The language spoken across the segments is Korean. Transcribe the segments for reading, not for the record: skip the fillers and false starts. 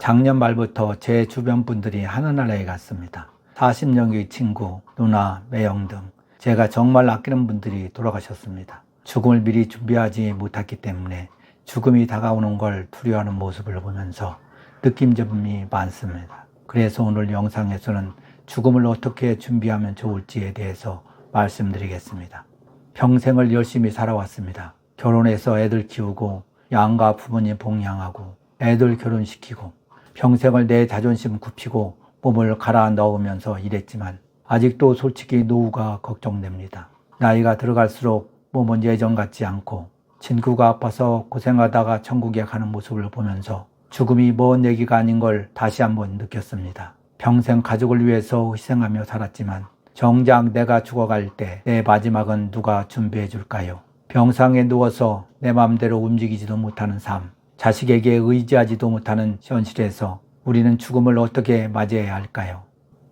작년 말부터 제 주변 분들이 하늘나라에 갔습니다. 40년의 친구, 누나, 매형 등 제가 정말 아끼는 분들이 돌아가셨습니다. 죽음을 미리 준비하지 못했기 때문에 죽음이 다가오는 걸 두려워하는 모습을 보면서 느낀 점이 많습니다. 그래서 오늘 영상에서는 죽음을 어떻게 준비하면 좋을지에 대해서 말씀드리겠습니다. 평생을 열심히 살아왔습니다. 결혼해서 애들 키우고 양가 부모님 봉양하고 애들 결혼시키고 평생을 내 자존심 굽히고 몸을 갈아 넣으면서 일했지만 아직도 솔직히 노후가 걱정됩니다. 나이가 들어갈수록 몸은 예전 같지 않고 친구가 아파서 고생하다가 천국에 가는 모습을 보면서 죽음이 먼 얘기가 아닌 걸 다시 한번 느꼈습니다. 평생 가족을 위해서 희생하며 살았지만 정작 내가 죽어갈 때 내 마지막은 누가 준비해 줄까요? 병상에 누워서 내 마음대로 움직이지도 못하는 삶, 자식에게 의지하지도 못하는 현실에서 우리는 죽음을 어떻게 맞이해야 할까요?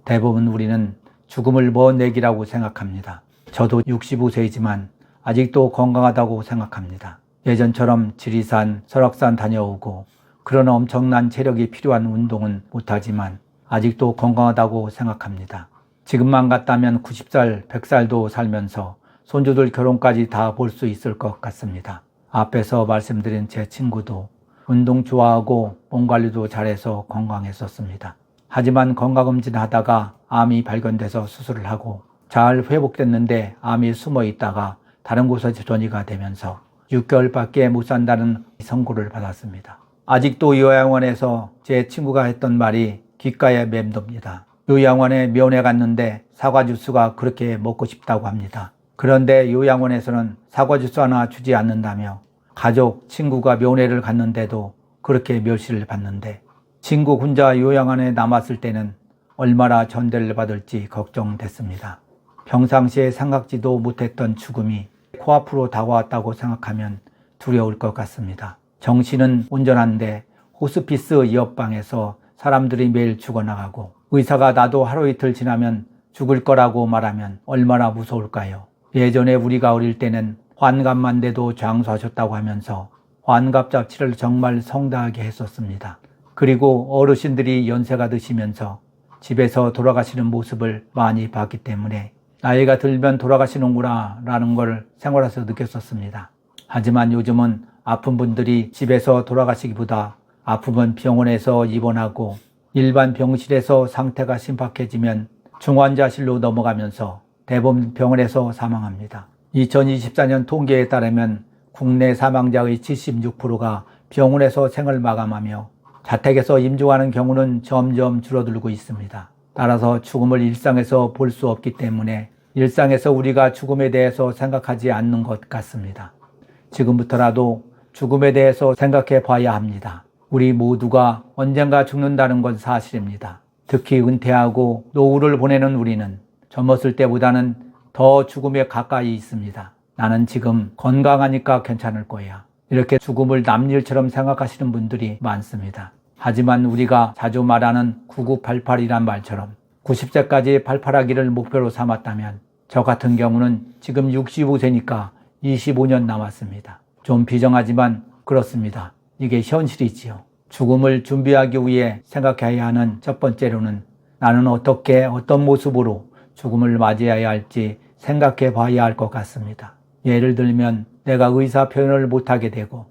대부분 우리는 죽음을 먼 얘기라고 생각합니다. 저도 65세이지만 아직도 건강하다고 생각합니다. 예전처럼 지리산, 설악산 다녀오고 그런 엄청난 체력이 필요한 운동은 못하지만 아직도 건강하다고 생각합니다. 지금만 같다면 90살, 100살도 살면서 손주들 결혼까지 다 볼 수 있을 것 같습니다. 앞에서 말씀드린 제 친구도 운동 좋아하고 몸 관리도 잘해서 건강했었습니다. 하지만 건강검진 하다가 암이 발견돼서 수술을 하고 잘 회복됐는데 암이 숨어 있다가 다른 곳에 전이가 되면서 6개월밖에 못 산다는 선고를 받았습니다. 아직도 요양원에서 제 친구가 했던 말이 귓가에 맴돕니다. 요양원에 면회 갔는데 사과 주스가 그렇게 먹고 싶다고 합니다. 그런데 요양원에서는 사과 주스 하나 주지 않는다며 가족, 친구가 면회를 갔는데도 그렇게 멸시를 받는데 친구 혼자 요양원에 남았을 때는 얼마나 전대를 받을지 걱정됐습니다. 평상시에 생각지도 못했던 죽음이 코앞으로 다가왔다고 생각하면 두려울 것 같습니다. 정신은 온전한데 호스피스 옆방에서 사람들이 매일 죽어나가고 의사가 나도 하루 이틀 지나면 죽을 거라고 말하면 얼마나 무서울까요? 예전에 우리가 어릴 때는 환갑만 돼도 장수하셨다고 하면서 환갑 잡치를 정말 성대하게 했었습니다. 그리고 어르신들이 연세가 드시면서 집에서 돌아가시는 모습을 많이 봤기 때문에 나이가 들면 돌아가시는구나 라는 걸 생활에서 느꼈었습니다. 하지만 요즘은 아픈 분들이 집에서 돌아가시기보다 아프면 병원에서 입원하고 일반 병실에서 상태가 심각해지면 중환자실로 넘어가면서 대부분 병원에서 사망합니다. 2024년 통계에 따르면 국내 사망자의 76%가 병원에서 생을 마감하며 자택에서 임종하는 경우는 점점 줄어들고 있습니다. 따라서 죽음을 일상에서 볼 수 없기 때문에 일상에서 우리가 죽음에 대해서 생각하지 않는 것 같습니다. 지금부터라도 죽음에 대해서 생각해 봐야 합니다. 우리 모두가 언젠가 죽는다는 건 사실입니다. 특히 은퇴하고 노후를 보내는 우리는 젊었을 때보다는 더 죽음에 가까이 있습니다. 나는 지금 건강하니까 괜찮을 거야. 이렇게 죽음을 남일처럼 생각하시는 분들이 많습니다. 하지만 우리가 자주 말하는 9988이란 말처럼 90세까지 팔팔하기를 목표로 삼았다면 저 같은 경우는 지금 65세니까 25년 남았습니다. 좀 비정하지만 그렇습니다. 이게 현실이지요. 죽음을 준비하기 위해 생각해야 하는 첫 번째로는 나는 어떻게 어떤 모습으로 죽음을 맞이해야 할지 생각해 봐야 할 것 같습니다. 예를 들면 내가 의사 표현을 못하게 되고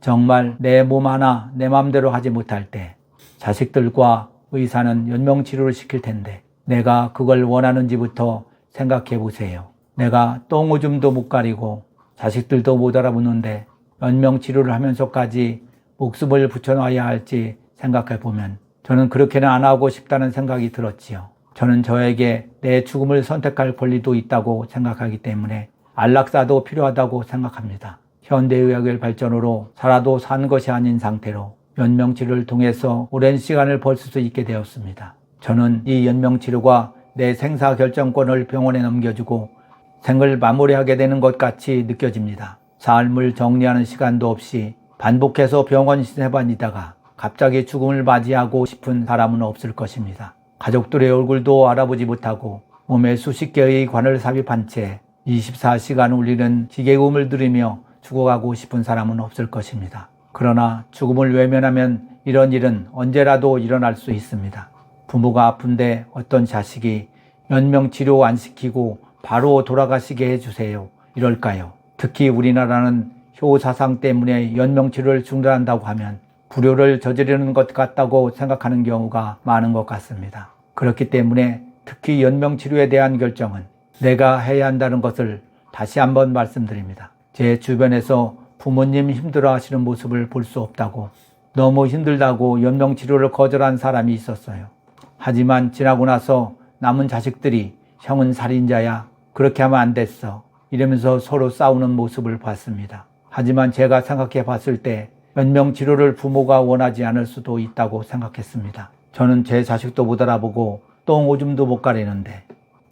정말 내 몸 하나 내 마음대로 하지 못할 때 자식들과 의사는 연명치료를 시킬 텐데 내가 그걸 원하는지부터 생각해 보세요. 내가 똥오줌도 못 가리고 자식들도 못 알아보는데 연명치료를 하면서까지 목숨을 붙여놔야 할지 생각해 보면 저는 그렇게는 안 하고 싶다는 생각이 들었지요. 저는 저에게 내 죽음을 선택할 권리도 있다고 생각하기 때문에 안락사도 필요하다고 생각합니다. 현대의학의 발전으로 살아도 산 것이 아닌 상태로 연명치료를 통해서 오랜 시간을 벌 수 있게 되었습니다. 저는 이 연명치료가 내 생사결정권을 병원에 넘겨주고 생을 마무리하게 되는 것 같이 느껴집니다. 삶을 정리하는 시간도 없이 반복해서 병원 시세반이다가 갑자기 죽음을 맞이하고 싶은 사람은 없을 것입니다. 가족들의 얼굴도 알아보지 못하고 몸에 수십 개의 관을 삽입한 채 24시간 울리는 기계음을 들으며 죽어가고 싶은 사람은 없을 것입니다. 그러나 죽음을 외면하면 이런 일은 언제라도 일어날 수 있습니다. 부모가 아픈데 어떤 자식이 연명치료 안 시키고 바로 돌아가시게 해주세요 이럴까요? 특히 우리나라는 효사상 때문에 연명치료를 중단한다고 하면 불효를 저지르는 것 같다고 생각하는 경우가 많은 것 같습니다. 그렇기 때문에 특히 연명치료에 대한 결정은 내가 해야 한다는 것을 다시 한번 말씀드립니다. 제 주변에서 부모님 힘들어하시는 모습을 볼 수 없다고 너무 힘들다고 연명치료를 거절한 사람이 있었어요. 하지만 지나고 나서 남은 자식들이 형은 살인자야, 그렇게 하면 안 됐어, 이러면서 서로 싸우는 모습을 봤습니다. 하지만 제가 생각해 봤을 때 연명치료를 부모가 원하지 않을 수도 있다고 생각했습니다. 저는 제 자식도 못 알아보고 똥 오줌도 못 가리는데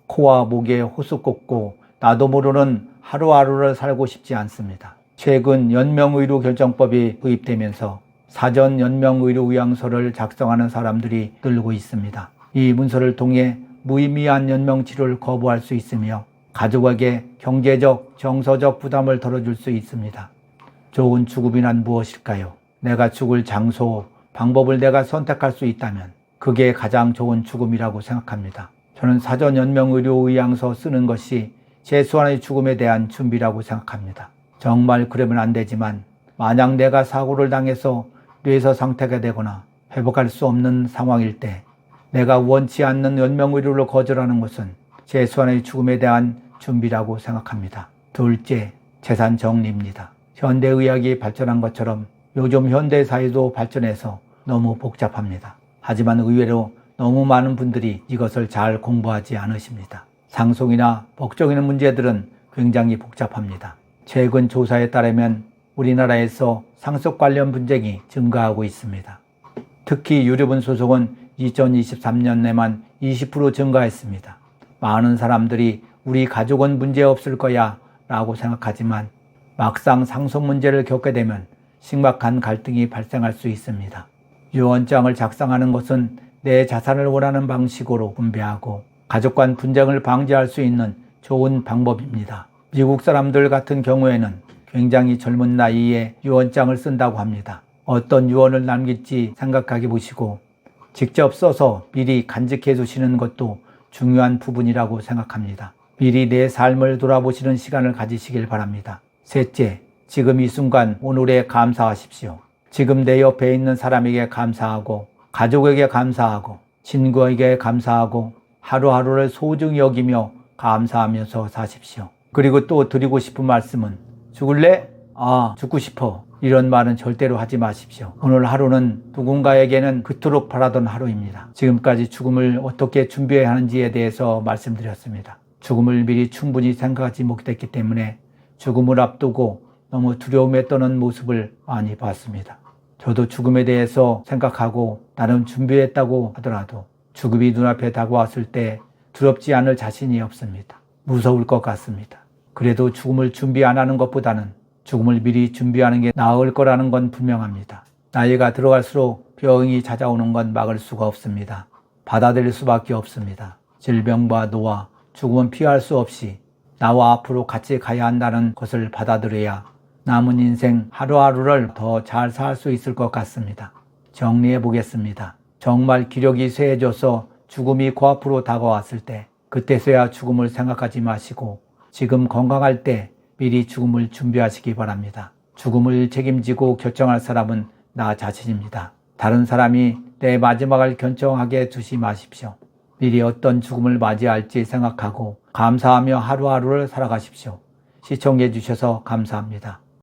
코와 목에 호수 꽂고 나도 모르는 하루하루를 살고 싶지 않습니다. 최근 연명의료 결정법이 도입되면서 사전 연명의료 의향서를 작성하는 사람들이 늘고 있습니다. 이 문서를 통해 무의미한 연명치료를 거부할 수 있으며 가족에게 경제적, 정서적 부담을 덜어줄 수 있습니다. 좋은 죽음이란 무엇일까요? 내가 죽을 장소, 방법을 내가 선택할 수 있다면 그게 가장 좋은 죽음이라고 생각합니다. 저는 사전 연명의료 의향서 쓰는 것이 최소한의 죽음에 대한 준비라고 생각합니다. 정말 그러면 안 되지만 만약 내가 사고를 당해서 뇌서 상태가 되거나 회복할 수 없는 상황일 때 내가 원치 않는 연명의료를 거절하는 것은 최소한의 죽음에 대한 준비라고 생각합니다. 둘째, 재산 정리입니다. 현대의학이 발전한 것처럼 요즘 현대사회도 발전해서 너무 복잡합니다. 하지만 의외로 너무 많은 분들이 이것을 잘 공부하지 않으십니다. 상속이나 법적인 문제들은 굉장히 복잡합니다. 최근 조사에 따르면 우리나라에서 상속 관련 분쟁이 증가하고 있습니다. 특히 유류분 소송은 2023년 내만 20% 증가했습니다. 많은 사람들이 우리 가족은 문제 없을 거야 라고 생각하지만 막상 상속 문제를 겪게 되면 심각한 갈등이 발생할 수 있습니다. 유언장을 작성하는 것은 내 자산을 원하는 방식으로 분배하고 가족 간 분쟁을 방지할 수 있는 좋은 방법입니다. 미국 사람들 같은 경우에는 굉장히 젊은 나이에 유언장을 쓴다고 합니다. 어떤 유언을 남길지 생각해 보시고 직접 써서 미리 간직해 두시는 것도 중요한 부분이라고 생각합니다. 미리 내 삶을 돌아보시는 시간을 가지시길 바랍니다. 셋째, 지금 이 순간 오늘에 감사하십시오. 지금 내 옆에 있는 사람에게 감사하고 가족에게 감사하고 친구에게 감사하고 하루하루를 소중히 여기며 감사하면서 사십시오. 그리고 또 드리고 싶은 말씀은 죽을래? 죽고 싶어. 이런 말은 절대로 하지 마십시오. 오늘 하루는 누군가에게는 그토록 바라던 하루입니다. 지금까지 죽음을 어떻게 준비해야 하는지에 대해서 말씀드렸습니다. 죽음을 미리 충분히 생각하지 못했기 때문에 죽음을 앞두고 너무 두려움에 떠는 모습을 많이 봤습니다. 저도 죽음에 대해서 생각하고 나름 준비했다고 하더라도 죽음이 눈앞에 다가왔을 때 두렵지 않을 자신이 없습니다. 무서울 것 같습니다. 그래도 죽음을 준비 안 하는 것보다는 죽음을 미리 준비하는 게 나을 거라는 건 분명합니다. 나이가 들어갈수록 병이 찾아오는 건 막을 수가 없습니다. 받아들일 수밖에 없습니다. 질병과 노화, 죽음은 피할 수 없이 나와 앞으로 같이 가야 한다는 것을 받아들여야 남은 인생 하루하루를 더 잘 살 수 있을 것 같습니다. 정리해 보겠습니다. 정말 기력이 쇠해져서 죽음이 코앞으로 다가왔을 때 그때서야 죽음을 생각하지 마시고 지금 건강할 때 미리 죽음을 준비하시기 바랍니다. 죽음을 책임지고 결정할 사람은 나 자신입니다. 다른 사람이 내 마지막을 결정하게 두지 마십시오. 미리 어떤 죽음을 맞이할지 생각하고 감사하며 하루하루를 살아가십시오. 시청해 주셔서 감사합니다.